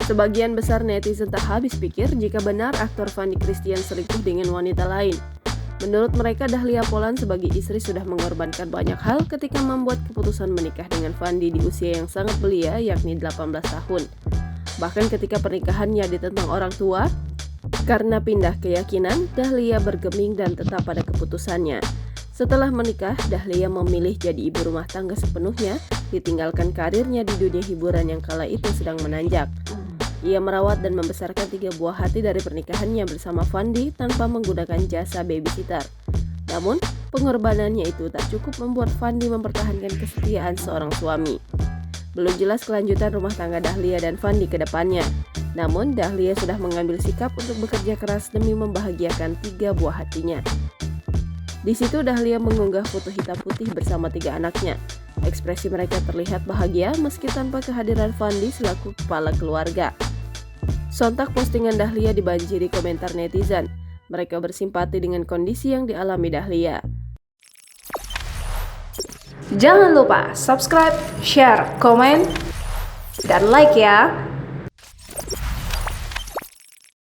Sebagian besar netizen tak habis pikir jika benar aktor Fandi Christian selingkuh dengan wanita lain. Menurut mereka, Dahlia Poland sebagai istri sudah mengorbankan banyak hal ketika membuat keputusan menikah dengan Fandi di usia yang sangat belia, yakni 18 tahun. Bahkan ketika pernikahannya ditentang orang tua, karena pindah keyakinan, Dahlia bergeming dan tetap pada keputusannya. Setelah menikah, Dahlia memilih jadi ibu rumah tangga sepenuhnya, ditinggalkan karirnya di dunia hiburan yang kala itu sedang menanjak. Ia merawat dan membesarkan 3 buah hati dari pernikahannya bersama Fandi tanpa menggunakan jasa babysitter. Namun, pengorbanannya itu tak cukup membuat Fandi mempertahankan kesetiaan seorang suami. Belum jelas kelanjutan rumah tangga Dahlia dan Fandi ke depannya. Namun, Dahlia sudah mengambil sikap untuk bekerja keras demi membahagiakan 3 buah hatinya. Di situ Dahlia mengunggah foto hitam putih bersama 3 anaknya. Ekspresi mereka terlihat bahagia meski tanpa kehadiran Fandi selaku kepala keluarga. Sontak postingan Dahlia dibanjiri komentar netizen. Mereka bersimpati dengan kondisi yang dialami Dahlia. Jangan lupa subscribe, share, komen, dan like ya!